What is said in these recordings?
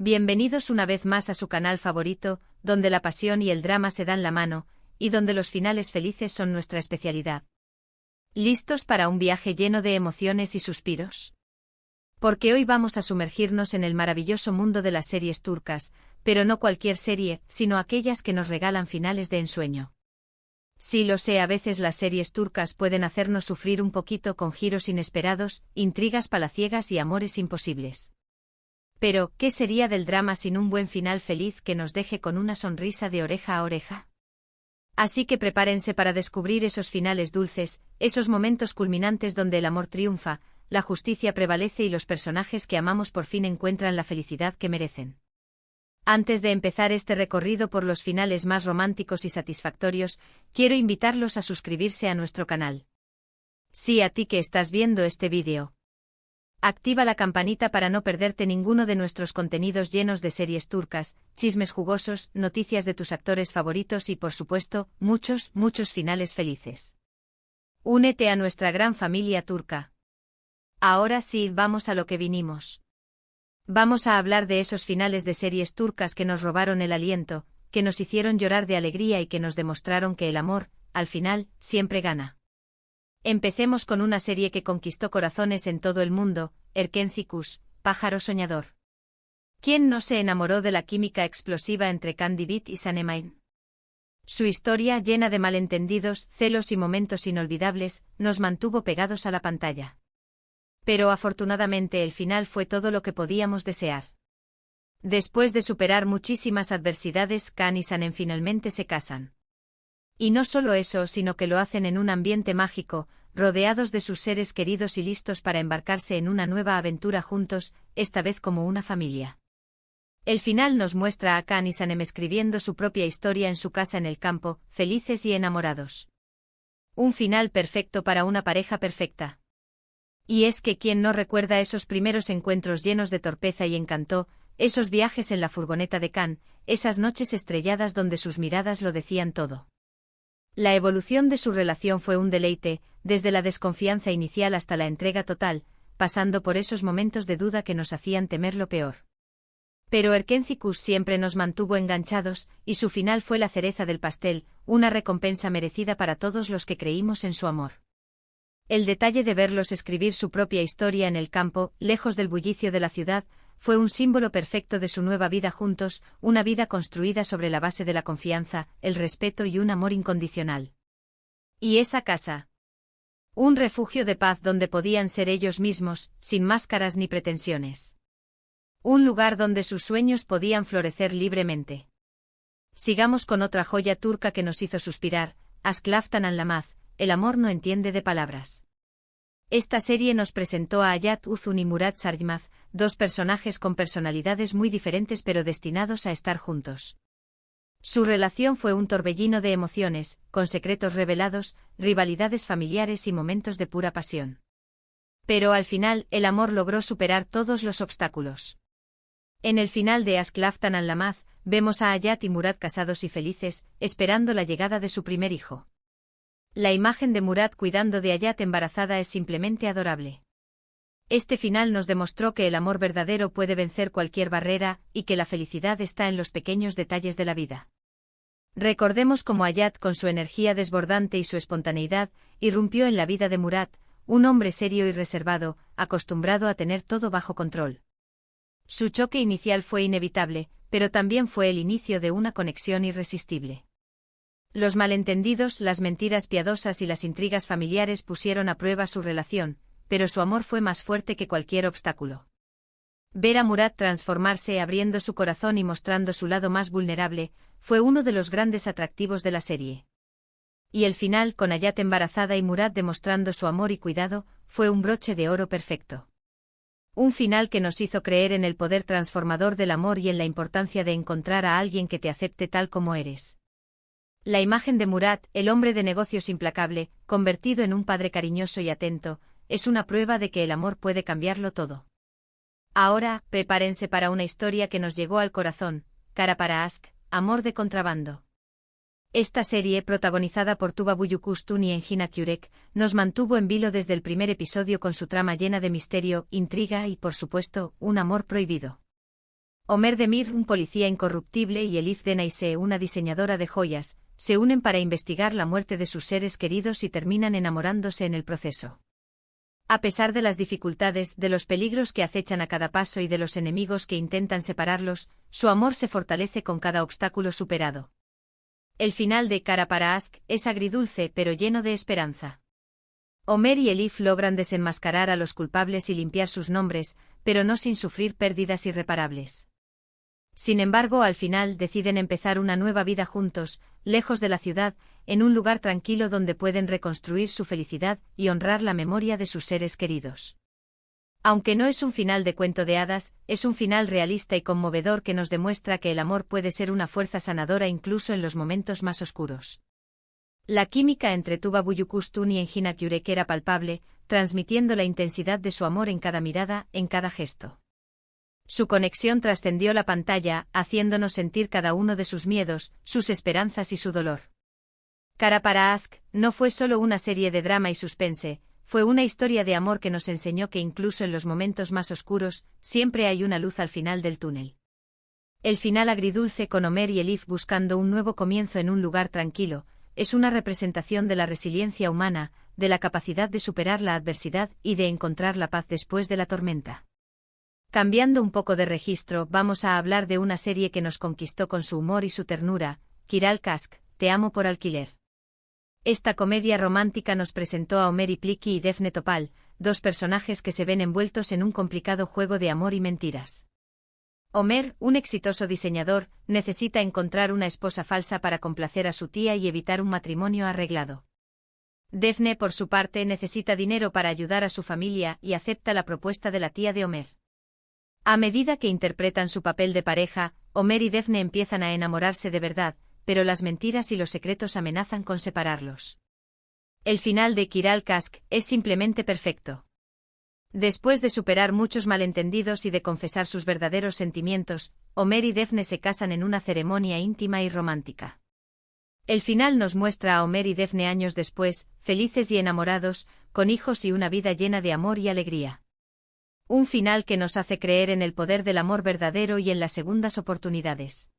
Bienvenidos una vez más a su canal favorito, donde la pasión y el drama se dan la mano, y donde los finales felices son nuestra especialidad. ¿Listos para un viaje lleno de emociones y suspiros? Porque hoy vamos a sumergirnos en el maravilloso mundo de las series turcas, pero no cualquier serie, sino aquellas que nos regalan finales de ensueño. Sí, lo sé, a veces las series turcas pueden hacernos sufrir un poquito con giros inesperados, intrigas palaciegas y amores imposibles. Pero, ¿qué sería del drama sin un buen final feliz que nos deje con una sonrisa de oreja a oreja? Así que prepárense para descubrir esos finales dulces, esos momentos culminantes donde el amor triunfa, la justicia prevalece y los personajes que amamos por fin encuentran la felicidad que merecen. Antes de empezar este recorrido por los finales más románticos y satisfactorios, quiero invitarlos a suscribirse a nuestro canal. Sí, a ti que estás viendo este vídeo. Activa la campanita para no perderte ninguno de nuestros contenidos llenos de series turcas, chismes jugosos, noticias de tus actores favoritos y, por supuesto, muchos finales felices. Únete a nuestra gran familia turca. Ahora sí, vamos a lo que vinimos. Vamos a hablar de esos finales de series turcas que nos robaron el aliento, que nos hicieron llorar de alegría y que nos demostraron que el amor, al final, siempre gana. Empecemos con una serie que conquistó corazones en todo el mundo, Erkenci, Pájaro Soñador. ¿Quién no se enamoró de la química explosiva entre Candibit y Sanemine? Su historia, llena de malentendidos, celos y momentos inolvidables, nos mantuvo pegados a la pantalla. Pero afortunadamente el final fue todo lo que podíamos desear. Después de superar muchísimas adversidades, Can y Sanem finalmente se casan. Y no solo eso, sino que lo hacen en un ambiente mágico, rodeados de sus seres queridos y listos para embarcarse en una nueva aventura juntos, esta vez como una familia. El final nos muestra a Can y Sanem escribiendo su propia historia en su casa en el campo, felices y enamorados. Un final perfecto para una pareja perfecta. Y es que ¿quién no recuerda esos primeros encuentros llenos de torpeza y encanto, esos viajes en la furgoneta de Can, esas noches estrelladas donde sus miradas lo decían todo? La evolución de su relación fue un deleite, desde la desconfianza inicial hasta la entrega total, pasando por esos momentos de duda que nos hacían temer lo peor. Pero Erkenci siempre nos mantuvo enganchados, y su final fue la cereza del pastel, una recompensa merecida para todos los que creímos en su amor. El detalle de verlos escribir su propia historia en el campo, lejos del bullicio de la ciudad, fue un símbolo perfecto de su nueva vida juntos, una vida construida sobre la base de la confianza, el respeto y un amor incondicional. ¿Y esa casa? Un refugio de paz donde podían ser ellos mismos, sin máscaras ni pretensiones. Un lugar donde sus sueños podían florecer libremente. Sigamos con otra joya turca que nos hizo suspirar, Aşk Laftan Anlamaz, el amor no entiende de palabras. Esta serie nos presentó a Hayat Uzun y Murat Sarjmaz, dos personajes con personalidades muy diferentes pero destinados a estar juntos. Su relación fue un torbellino de emociones, con secretos revelados, rivalidades familiares y momentos de pura pasión. Pero al final, el amor logró superar todos los obstáculos. En el final de Aşk Laftan Anlamaz, vemos a Hayat y Murat casados y felices, esperando la llegada de su primer hijo. La imagen de Murat cuidando de Hayat embarazada es simplemente adorable. Este final nos demostró que el amor verdadero puede vencer cualquier barrera, y que la felicidad está en los pequeños detalles de la vida. Recordemos cómo Hayat, con su energía desbordante y su espontaneidad, irrumpió en la vida de Murat, un hombre serio y reservado, acostumbrado a tener todo bajo control. Su choque inicial fue inevitable, pero también fue el inicio de una conexión irresistible. Los malentendidos, las mentiras piadosas y las intrigas familiares pusieron a prueba su relación, pero su amor fue más fuerte que cualquier obstáculo. Ver a Murat transformarse abriendo su corazón y mostrando su lado más vulnerable, fue uno de los grandes atractivos de la serie. Y el final, con Hayat embarazada y Murat demostrando su amor y cuidado, fue un broche de oro perfecto. Un final que nos hizo creer en el poder transformador del amor y en la importancia de encontrar a alguien que te acepte tal como eres. La imagen de Murat, el hombre de negocios implacable, convertido en un padre cariñoso y atento, es una prueba de que el amor puede cambiarlo todo. Ahora, prepárense para una historia que nos llegó al corazón, Kara para Aşk, amor de contrabando. Esta serie, protagonizada por Tuba Büyüküstün y Engin Akyürek, nos mantuvo en vilo desde el primer episodio con su trama llena de misterio, intriga y, por supuesto, un amor prohibido. Omer Demir, un policía incorruptible, y Elif Denaise, una diseñadora de joyas, se unen para investigar la muerte de sus seres queridos y terminan enamorándose en el proceso. A pesar de las dificultades, de los peligros que acechan a cada paso y de los enemigos que intentan separarlos, su amor se fortalece con cada obstáculo superado. El final de Kara para Aşk es agridulce pero lleno de esperanza. Omer y Elif logran desenmascarar a los culpables y limpiar sus nombres, pero no sin sufrir pérdidas irreparables. Sin embargo, al final deciden empezar una nueva vida juntos, lejos de la ciudad, en un lugar tranquilo donde pueden reconstruir su felicidad y honrar la memoria de sus seres queridos. Aunque no es un final de cuento de hadas, es un final realista y conmovedor que nos demuestra que el amor puede ser una fuerza sanadora incluso en los momentos más oscuros. La química entre Tuba Büyüküstün y Engin Akyürek era palpable, transmitiendo la intensidad de su amor en cada mirada, en cada gesto. Su conexión trascendió la pantalla, haciéndonos sentir cada uno de sus miedos, sus esperanzas y su dolor. Kara para Aşk no fue solo una serie de drama y suspense, fue una historia de amor que nos enseñó que incluso en los momentos más oscuros, siempre hay una luz al final del túnel. El final agridulce con Omer y Elif buscando un nuevo comienzo en un lugar tranquilo, es una representación de la resiliencia humana, de la capacidad de superar la adversidad y de encontrar la paz después de la tormenta. Cambiando un poco de registro, vamos a hablar de una serie que nos conquistó con su humor y su ternura, Kiralık Aşk, Te amo por alquiler. Esta comedia romántica nos presentó a Omer Ipliki y Defne Topal, dos personajes que se ven envueltos en un complicado juego de amor y mentiras. Omer, un exitoso diseñador, necesita encontrar una esposa falsa para complacer a su tía y evitar un matrimonio arreglado. Defne, por su parte, necesita dinero para ayudar a su familia y acepta la propuesta de la tía de Omer. A medida que interpretan su papel de pareja, Omer y Defne empiezan a enamorarse de verdad, pero las mentiras y los secretos amenazan con separarlos. El final de Kiralık Aşk es simplemente perfecto. Después de superar muchos malentendidos y de confesar sus verdaderos sentimientos, Omer y Defne se casan en una ceremonia íntima y romántica. El final nos muestra a Omer y Defne años después, felices y enamorados, con hijos y una vida llena de amor y alegría. Un final que nos hace creer en el poder del amor verdadero y en las segundas oportunidades.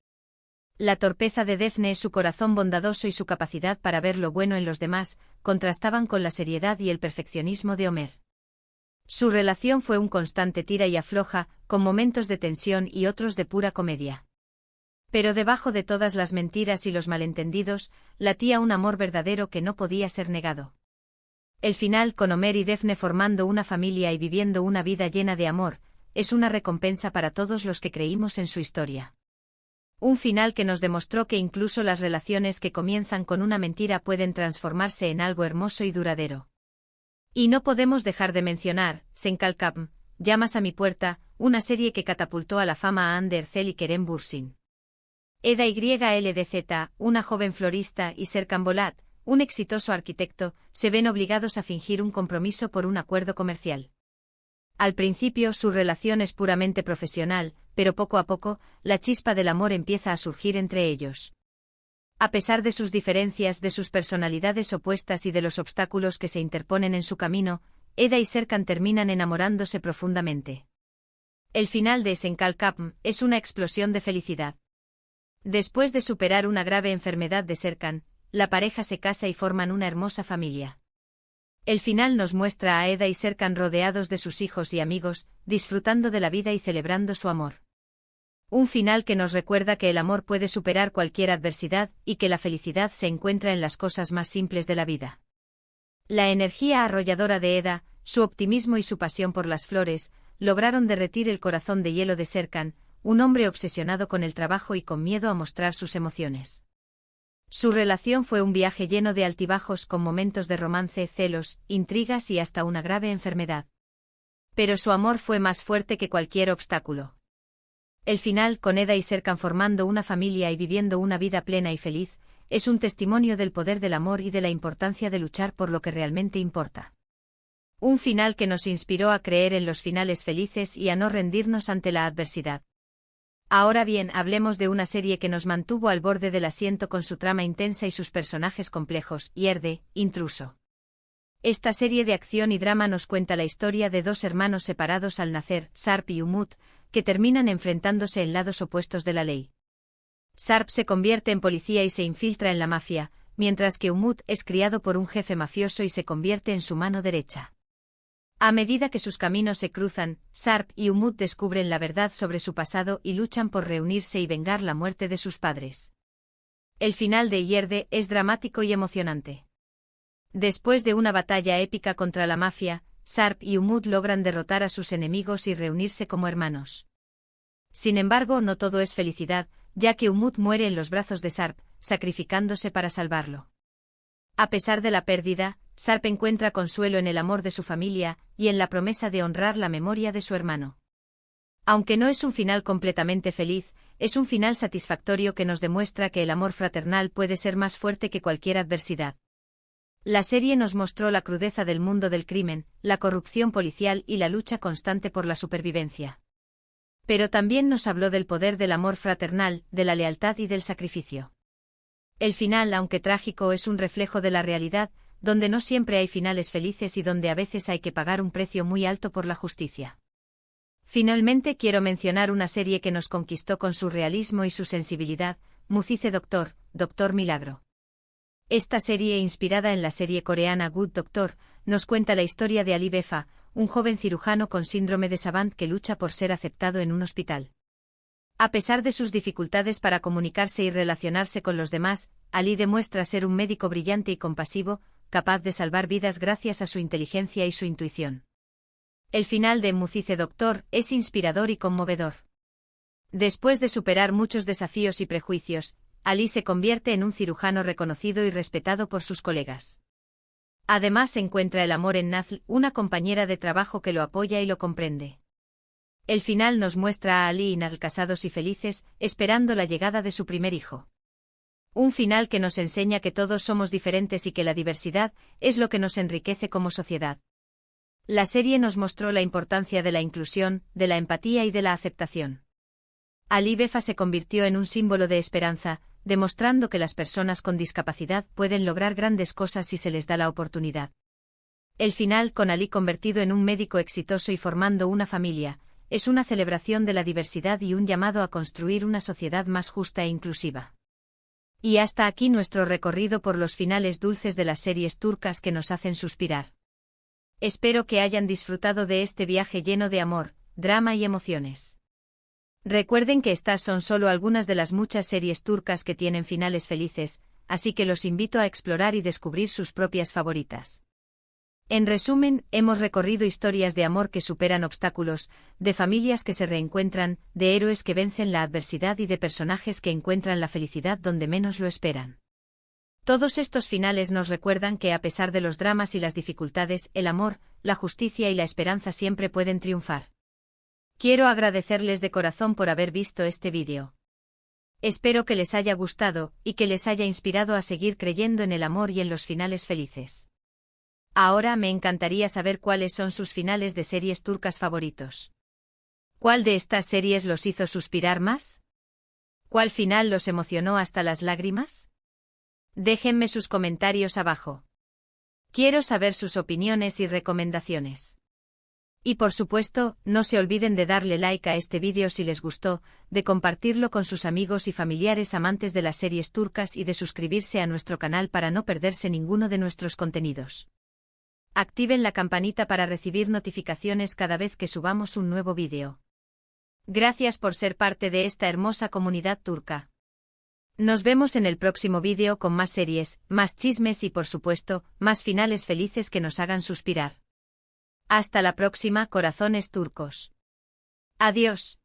La torpeza de Defne, su corazón bondadoso y su capacidad para ver lo bueno en los demás, contrastaban con la seriedad y el perfeccionismo de Omer. Su relación fue un constante tira y afloja, con momentos de tensión y otros de pura comedia. Pero debajo de todas las mentiras y los malentendidos, latía un amor verdadero que no podía ser negado. El final, con Omer y Defne formando una familia y viviendo una vida llena de amor, es una recompensa para todos los que creímos en su historia. Un final que nos demostró que incluso las relaciones que comienzan con una mentira pueden transformarse en algo hermoso y duradero. Y no podemos dejar de mencionar, Sen Kalkapm, Llamas a mi puerta, una serie que catapultó a la fama a Hande Erçel y Kerem Bürsin. Eda YLDZ, una joven florista, y Serkan Bolat, un exitoso arquitecto, se ven obligados a fingir un compromiso por un acuerdo comercial. Al principio su relación es puramente profesional, pero poco a poco, la chispa del amor empieza a surgir entre ellos. A pesar de sus diferencias, de sus personalidades opuestas y de los obstáculos que se interponen en su camino, Eda y Serkan terminan enamorándose profundamente. El final de Sen Kalkapm es una explosión de felicidad. Después de superar una grave enfermedad de Serkan, la pareja se casa y forman una hermosa familia. El final nos muestra a Eda y Serkan rodeados de sus hijos y amigos, disfrutando de la vida y celebrando su amor. Un final que nos recuerda que el amor puede superar cualquier adversidad y que la felicidad se encuentra en las cosas más simples de la vida. La energía arrolladora de Eda, su optimismo y su pasión por las flores, lograron derretir el corazón de hielo de Serkan, un hombre obsesionado con el trabajo y con miedo a mostrar sus emociones. Su relación fue un viaje lleno de altibajos con momentos de romance, celos, intrigas y hasta una grave enfermedad. Pero su amor fue más fuerte que cualquier obstáculo. El final, con Eda y Serkan formando una familia y viviendo una vida plena y feliz, es un testimonio del poder del amor y de la importancia de luchar por lo que realmente importa. Un final que nos inspiró a creer en los finales felices y a no rendirnos ante la adversidad. Ahora bien, hablemos de una serie que nos mantuvo al borde del asiento con su trama intensa y sus personajes complejos, Yerde, Intruso. Esta serie de acción y drama nos cuenta la historia de dos hermanos separados al nacer, Sarp y Umut, que terminan enfrentándose en lados opuestos de la ley. Sarp se convierte en policía y se infiltra en la mafia, mientras que Umut es criado por un jefe mafioso y se convierte en su mano derecha. A medida que sus caminos se cruzan, Sarp y Umut descubren la verdad sobre su pasado y luchan por reunirse y vengar la muerte de sus padres. El final de Yerde es dramático y emocionante. Después de una batalla épica contra la mafia, Sarp y Umut logran derrotar a sus enemigos y reunirse como hermanos. Sin embargo, no todo es felicidad, ya que Umut muere en los brazos de Sarp, sacrificándose para salvarlo. A pesar de la pérdida, Sarp encuentra consuelo en el amor de su familia y en la promesa de honrar la memoria de su hermano. Aunque no es un final completamente feliz, es un final satisfactorio que nos demuestra que el amor fraternal puede ser más fuerte que cualquier adversidad. La serie nos mostró la crudeza del mundo del crimen, la corrupción policial y la lucha constante por la supervivencia. Pero también nos habló del poder del amor fraternal, de la lealtad y del sacrificio. El final, aunque trágico, es un reflejo de la realidad, donde no siempre hay finales felices y donde a veces hay que pagar un precio muy alto por la justicia. Finalmente quiero mencionar una serie que nos conquistó con su realismo y su sensibilidad, Muzice Doctor, Doctor Milagro. Esta serie, inspirada en la serie coreana Good Doctor, nos cuenta la historia de Ali Befa, un joven cirujano con síndrome de Savant que lucha por ser aceptado en un hospital. A pesar de sus dificultades para comunicarse y relacionarse con los demás, Ali demuestra ser un médico brillante y compasivo, capaz de salvar vidas gracias a su inteligencia y su intuición. El final de Muzice Doctor es inspirador y conmovedor. Después de superar muchos desafíos y prejuicios, Ali se convierte en un cirujano reconocido y respetado por sus colegas. Además encuentra el amor en Nazl, una compañera de trabajo que lo apoya y lo comprende. El final nos muestra a Ali y Nazl casados y felices, esperando la llegada de su primer hijo. Un final que nos enseña que todos somos diferentes y que la diversidad es lo que nos enriquece como sociedad. La serie nos mostró la importancia de la inclusión, de la empatía y de la aceptación. Ali Befa se convirtió en un símbolo de esperanza, demostrando que las personas con discapacidad pueden lograr grandes cosas si se les da la oportunidad. El final, con Ali convertido en un médico exitoso y formando una familia, es una celebración de la diversidad y un llamado a construir una sociedad más justa e inclusiva. Y hasta aquí nuestro recorrido por los finales dulces de las series turcas que nos hacen suspirar. Espero que hayan disfrutado de este viaje lleno de amor, drama y emociones. Recuerden que estas son solo algunas de las muchas series turcas que tienen finales felices, así que los invito a explorar y descubrir sus propias favoritas. En resumen, hemos recorrido historias de amor que superan obstáculos, de familias que se reencuentran, de héroes que vencen la adversidad y de personajes que encuentran la felicidad donde menos lo esperan. Todos estos finales nos recuerdan que a pesar de los dramas y las dificultades, el amor, la justicia y la esperanza siempre pueden triunfar. Quiero agradecerles de corazón por haber visto este vídeo. Espero que les haya gustado y que les haya inspirado a seguir creyendo en el amor y en los finales felices. Ahora me encantaría saber cuáles son sus finales de series turcas favoritos. ¿Cuál de estas series los hizo suspirar más? ¿Cuál final los emocionó hasta las lágrimas? Déjenme sus comentarios abajo. Quiero saber sus opiniones y recomendaciones. Y por supuesto, no se olviden de darle like a este vídeo si les gustó, de compartirlo con sus amigos y familiares amantes de las series turcas y de suscribirse a nuestro canal para no perderse ninguno de nuestros contenidos. Activen la campanita para recibir notificaciones cada vez que subamos un nuevo vídeo. Gracias por ser parte de esta hermosa comunidad turca. Nos vemos en el próximo vídeo con más series, más chismes y por supuesto, más finales felices que nos hagan suspirar. Hasta la próxima, corazones turcos. Adiós.